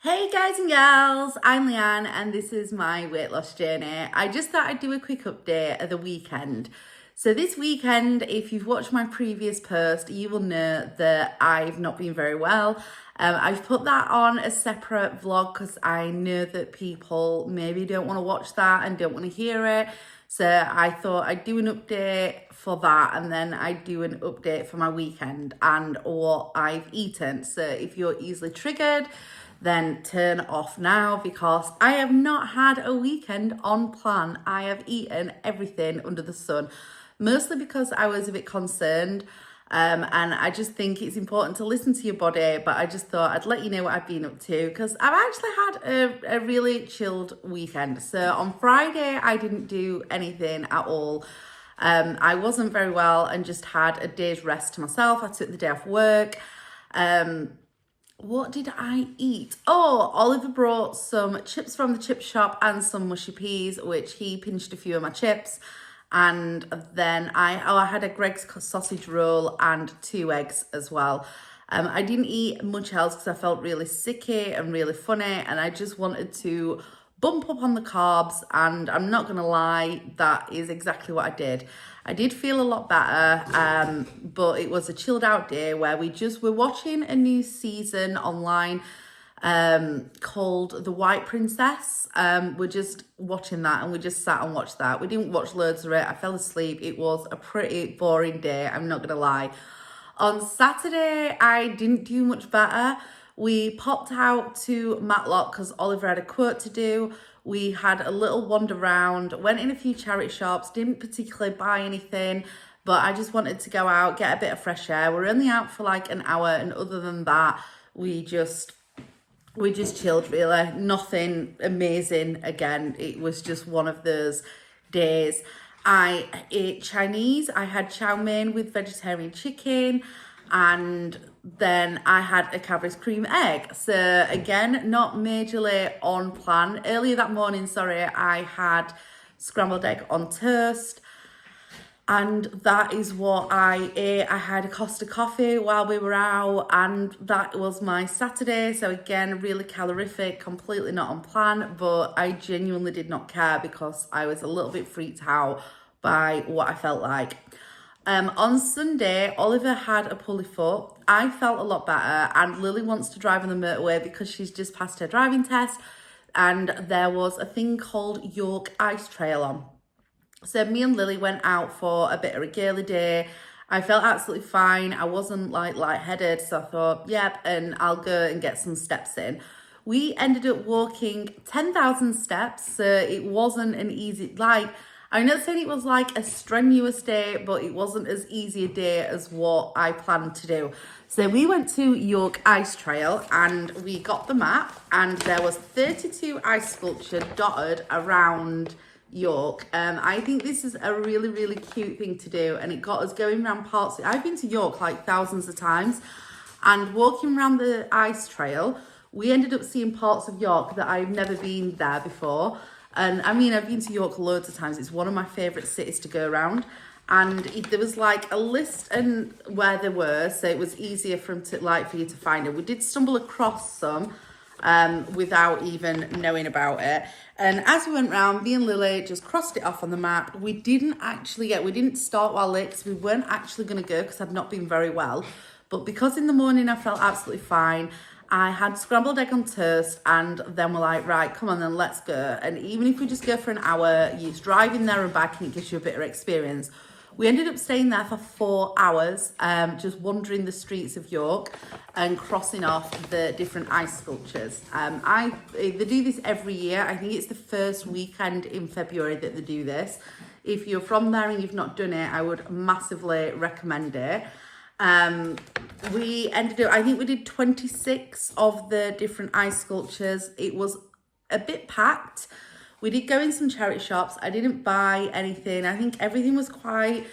Hey guys and gals, I'm Leanne and this is my weight loss journey. I just thought I'd do a quick update of the weekend. So this weekend, if you've watched my previous post, you will know that I've not been very well. I've put that on a separate vlog because I know that people maybe don't want to watch that and don't want to hear it. So I thought I'd do an update for that and then I'd do an update for my weekend and what I've eaten. So if you're easily triggered, then turn off now because I have not had a weekend on plan. I have eaten everything under the sun, mostly because I was a bit concerned. And I just think it's important to listen to your body, but I just thought I'd let you know what I've been up to because I've actually had a really chilled weekend. So on Friday, I didn't do anything at all. I wasn't very well and just had a day's rest to myself. I took the day off work. What did I eat? Oh, Oliver brought some chips from the chip shop and some mushy peas, which he pinched a few of my chips. And then I had a Greggs sausage roll and 2 eggs as well. I didn't eat much else because I felt really sicky and really funny, and I just wanted to bump up on the carbs, and I'm not gonna lie, that is exactly what I did. I did feel a lot better, but it was a chilled out day where we just were watching a new season online called The White Princess. We're just watching that and we just sat and watched that. We didn't watch loads of it. I fell asleep. It was a pretty boring day, I'm not gonna lie. On Saturday, I didn't do much better. We popped out to Matlock because Oliver had a quote to do. We had a little wander around, went in a few charity shops, didn't particularly buy anything, but I just wanted to go out, get a bit of fresh air. We're only out for like an hour, and other than that, we just chilled really. Nothing amazing again. It was just one of those days. I ate Chinese. I had chow mein with vegetarian chicken, and then I had a Cadbury's cream egg. So again, not majorly on plan. Earlier that morning, I had scrambled egg on toast. And that is what I ate. I had a Costa coffee while we were out, and that was my Saturday. So again, really calorific, completely not on plan, but I genuinely did not care because I was a little bit freaked out by what I felt like. On Sunday, Oliver had a pulley foot. I felt a lot better, and Lily wants to drive on the motorway because she's just passed her driving test, and there was a thing called York Ice Trail on. So me and Lily went out for a bit of a girly day. I felt absolutely fine. I wasn't like lightheaded, so I thought, yep, and I'll go and get some steps in. We ended up walking 10,000 steps, so it wasn't an easy, I'm not saying it was like a strenuous day, but it wasn't as easy a day as what I planned to do. So we went to York Ice Trail and we got the map, and there was 32 ice sculptures dotted around York. I think this is a really, really cute thing to do, and it got us going around parts. I've been to York like thousands of times, and walking around the ice trail, we ended up seeing parts of York that I've never been there before. And I mean, I've been to York loads of times. It's one of my favourite cities to go around. And there was like a list and where they were, so it was easier for you to find it. We did stumble across some without even knowing about it. And as we went round, me and Lily just crossed it off on the map. We didn't start while late because we weren't actually going to go because I'd not been very well. But because in the morning I felt absolutely fine, I had scrambled egg on toast, and then we're like, right, come on then, let's go. And even if we just go for an hour, you're driving there and back and it gives you a bit of experience. We ended up staying there for 4 hours, just wandering the streets of York and crossing off the different ice sculptures. They do this every year. I think it's the first weekend in February that they do this. If you're from there and you've not done it, I would massively recommend it. I think we did 26 of the different ice sculptures. It was a bit packed. We did go in some charity shops. I didn't buy anything. I think everything was quite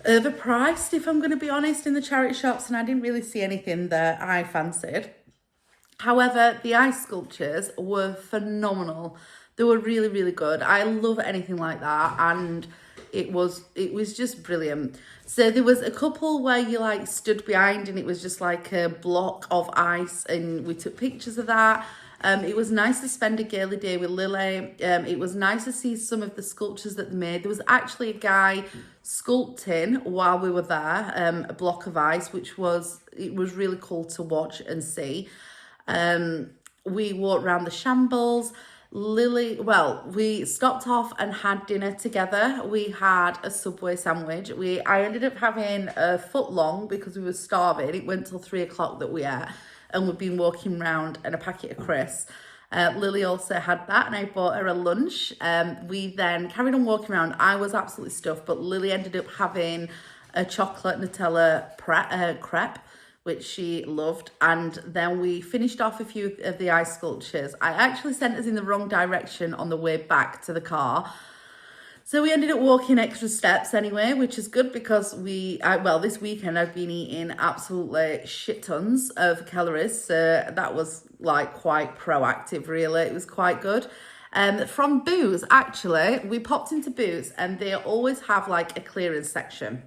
overpriced, if I'm going to be honest, in the charity shops, and I didn't really see anything that I fancied. However, the ice sculptures were phenomenal. They were really, really good. I love anything like that, and it was just brilliant. So there was a couple where you like stood behind and it was just like a block of ice, and we took pictures of that. It was nice to spend a girly day with Lily. It was nice to see some of the sculptures that they made. There was actually a guy sculpting while we were there, a block of ice, it was really cool to watch and see. We walked around the shambles. We stopped off and had dinner together. We had a Subway sandwich. I ended up having a foot long because we were starving. It went till 3 o'clock that we ate, and we've been walking around, and a packet of crisps. Lily also had that, and I bought her a lunch. We then carried on walking around. I was absolutely stuffed, but Lily ended up having a chocolate Nutella crepe, which she loved. And then we finished off a few of the ice sculptures. I actually sent us in the wrong direction on the way back to the car. So we ended up walking extra steps anyway, which is good because this weekend I've been eating absolutely shit tons of calories. So that was like quite proactive, really. It was quite good. From Boots, actually, we popped into Boots and they always have like a clearance section.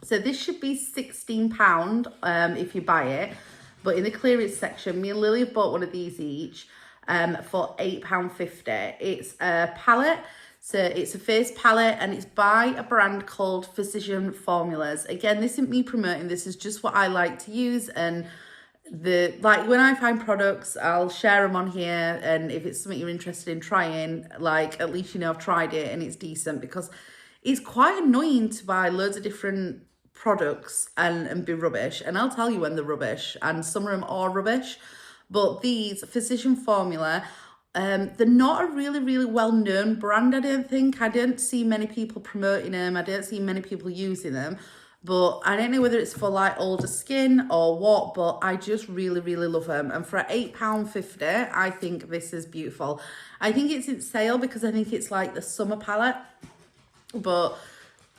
So this should be £16 if you buy it. But in the clearance section, me and Lily have bought one of these each for £8.50. It's a palette. So it's a face palette and it's by a brand called Physician Formulas. Again, this isn't me promoting, this is just what I like to use. And when I find products, I'll share them on here. And if it's something you're interested in trying, at least you know I've tried it and it's decent, because it's quite annoying to buy loads of different products and be rubbish. And I'll tell you when they're rubbish, and some of them are rubbish. But these Physician Formula, they're not a really, really well-known brand, I don't think. I don't see many people promoting them. I don't see many people using them. But I don't know whether it's for like older skin or what, but I just really, really love them. And for £8.50, I think this is beautiful. I think it's in sale because I think it's like the summer palette. But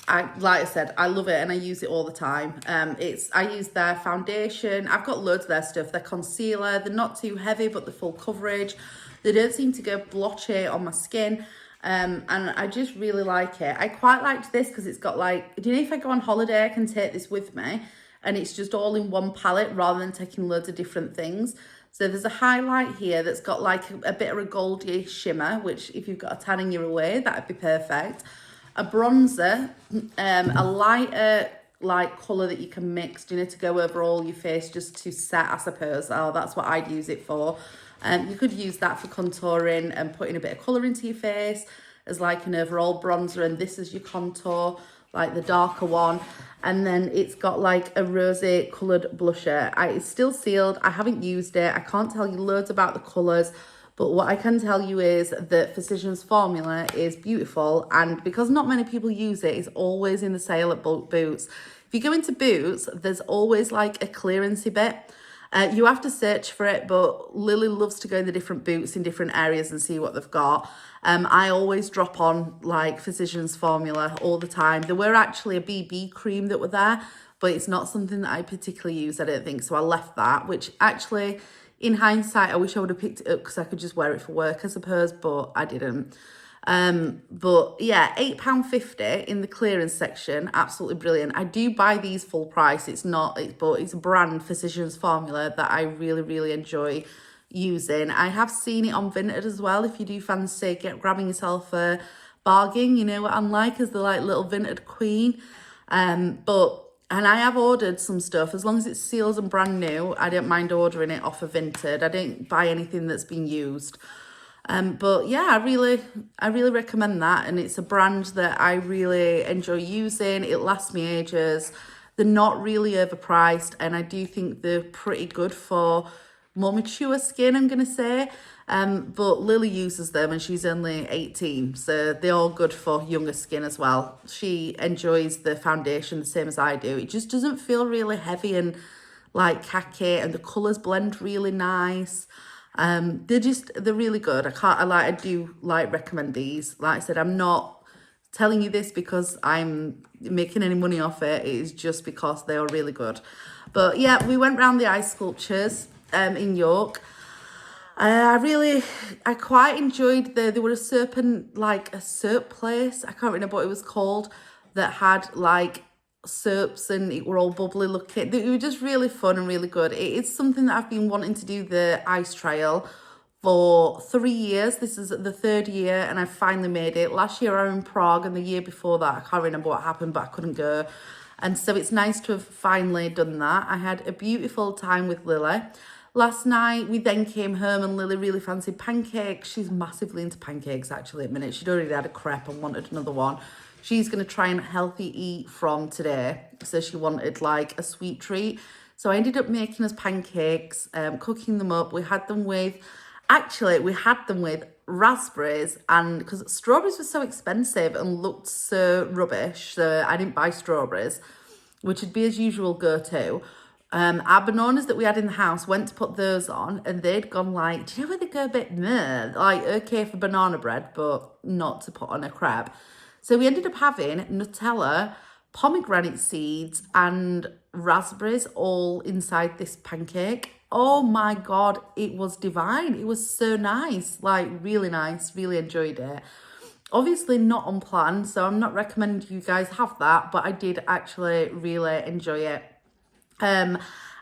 like I said, I love it and I use it all the time. I use their foundation. I've got loads of their stuff. Their concealer, they're not too heavy, but the full coverage. They don't seem to go blotchy on my skin. And I just really like it. I quite liked this because it's got do you know, if I go on holiday, I can take this with me and it's just all in one palette rather than taking loads of different things. So there's a highlight here that's got a bit of a goldy shimmer, which if you've got a tan in your way, that'd be perfect. A bronzer, a lighter colour that you can mix, to go over all your face just to set, I suppose. Oh, that's what I'd use it for. You could use that for contouring and putting a bit of colour into your face as an overall bronzer, and this is your contour, the darker one. And then it's got a rosy coloured blusher. It's still sealed. I haven't used it. I can't tell you loads about the colours. But what I can tell you is that Physician's Formula is beautiful, and because not many people use it, it's always in the sale at Boots. If you go into Boots, there's always a clearancey bit. You have to search for it, but Lily loves to go in the different Boots in different areas and see what they've got. I always drop on Physician's Formula all the time. There were actually a BB cream that were there, but it's not something that I particularly use, I don't think. So I left that, which actually, in hindsight, I wish I would have picked it up because I could just wear it for work, I suppose, but I didn't. But yeah, £8.50 in the clearance section, absolutely brilliant. I do buy these full price. But it's a brand, Physician's Formula, that I really, really enjoy using. I have seen it on Vinted as well. If you do fancy grabbing yourself a bargain, you know what I'm like, as the little Vinted queen. And I have ordered some stuff. As long as it's sealed and brand new, I don't mind ordering it off of Vinted. I don't buy anything that's been used. But yeah, I really recommend that. And it's a brand that I really enjoy using. It lasts me ages. They're not really overpriced. And I do think they're pretty good for more mature skin, I'm going to say. But Lily uses them and she's only 18, so they're all good for younger skin as well. She enjoys the foundation the same as I do. It just doesn't feel really heavy and khaki, and the colours blend really nice. They're really good. I do recommend these. Like I said, I'm not telling you this because I'm making any money off it. It is just because they are really good. But yeah, we went round the ice sculptures in York. I quite enjoyed there were a soap place, I can't remember what it was called, that had soaps and it were all bubbly looking. They were just really fun and really good. It is something that I've been wanting to do, the ice trail, for 3 years. This is the third year and I finally made it. Last year I was in Prague and the year before that, I can't remember what happened, but I couldn't go. And so it's nice to have finally done that. I had a beautiful time with Lily. Last night we then came home and Lily really fancied pancakes. She's massively into pancakes actually at the minute. She'd already had a crepe and wanted another one. She's going to try and healthy eat from today. So she wanted like a sweet treat. So I ended up making us pancakes, cooking them up. We had them with raspberries, and because strawberries were so expensive and looked so rubbish, so I didn't buy strawberries, which would be as usual go-to. Our bananas that we had in the house, went to put those on and they'd gone like, do you know where they go a bit meh? Like, okay for banana bread, but not to put on a crepe. So we ended up having Nutella, pomegranate seeds and raspberries all inside this pancake. Oh my God, it was divine. It was so nice, like really nice, really enjoyed it. Obviously not on plan, so I'm not recommending you guys have that, but I did actually really enjoy it. And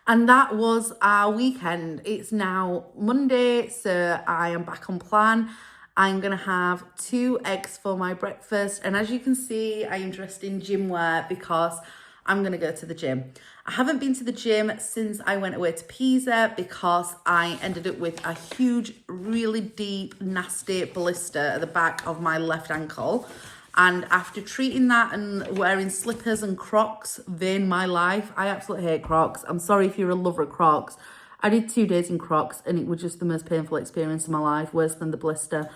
that was our weekend. It's now Monday, so I am back on plan. I'm going to have 2 eggs for my breakfast. And as you can see, I am dressed in gym wear because I'm going to go to the gym. I haven't been to the gym since I went away to Pisa because I ended up with a huge, really deep, nasty blister at the back of my left ankle. And after treating that and wearing slippers and Crocs in my life, I absolutely hate Crocs. I'm sorry if you're a lover of Crocs. I did 2 days in Crocs and it was just the most painful experience of my life, worse than the blister.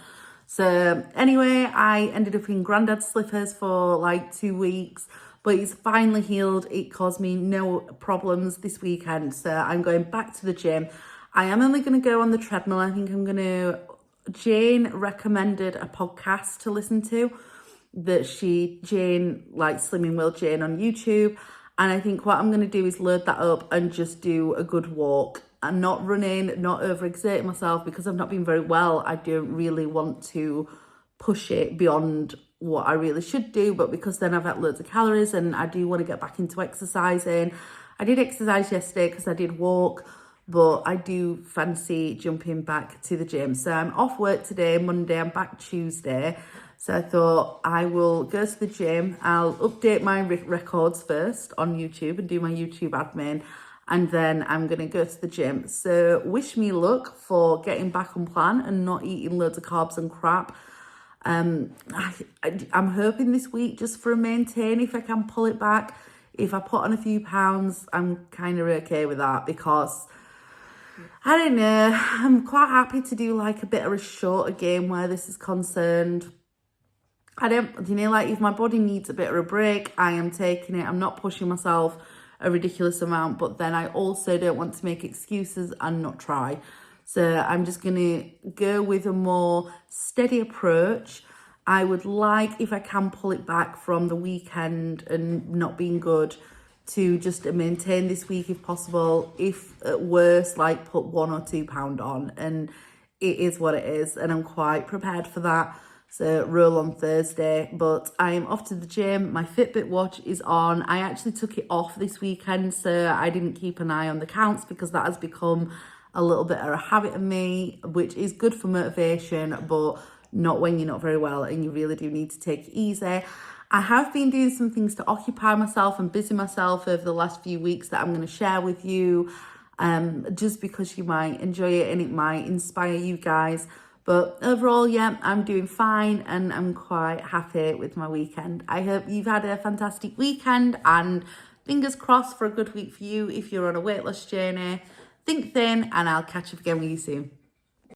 So anyway, I ended up in Grandad's slippers for like 2 weeks, but it's finally healed. It caused me no problems this weekend. So I'm going back to the gym. I am only going to go on the treadmill. I think I'm going to... Jane recommended a podcast to listen to Jane, like Slimming World Jane on YouTube. And I think what I'm going to do is load that up and just do a good walk. I'm not running, not overexerting myself because I've not been very well. I don't really want to push it beyond what I really should do, but because then I've had loads of calories and I do want to get back into exercising. I did exercise yesterday because I did walk, but I do fancy jumping back to the gym. So I'm off work today, Monday, I'm back Tuesday. So I thought I will go to the gym. I'll update my records first on YouTube and do my YouTube admin. And then I'm going to go to the gym. So wish me luck for getting back on plan and not eating loads of carbs and crap. I'm hoping this week just for a maintain if I can pull it back. If I put on a few pounds, I'm kind of okay with that because, I don't know, I'm quite happy to do like a bit of a shorter game where this is concerned. Like if my body needs a bit of a break, I am taking it. I'm not pushing myself a ridiculous amount, but then I also don't want to make excuses and not try. So I'm just going to go with a more steady approach. I would like, if I can pull it back from the weekend and not being good, to just maintain this week if possible. If at worst, like put 1 or 2 pound on, and it is what it is. And I'm quite prepared for that. So roll on Thursday, but I'm off to the gym. My Fitbit watch is on. I actually took it off this weekend, so I didn't keep an eye on the counts because that has become a little bit of a habit of me, which is good for motivation, but not when you're not very well and you really do need to take it easy. I have been doing some things to occupy myself and busy myself over the last few weeks that I'm going to share with you, just because you might enjoy it and it might inspire you guys. But overall, yeah, I'm doing fine and I'm quite happy with my weekend. I hope you've had a fantastic weekend and fingers crossed for a good week for you if you're on a weight loss journey. Think thin and I'll catch up again with you soon.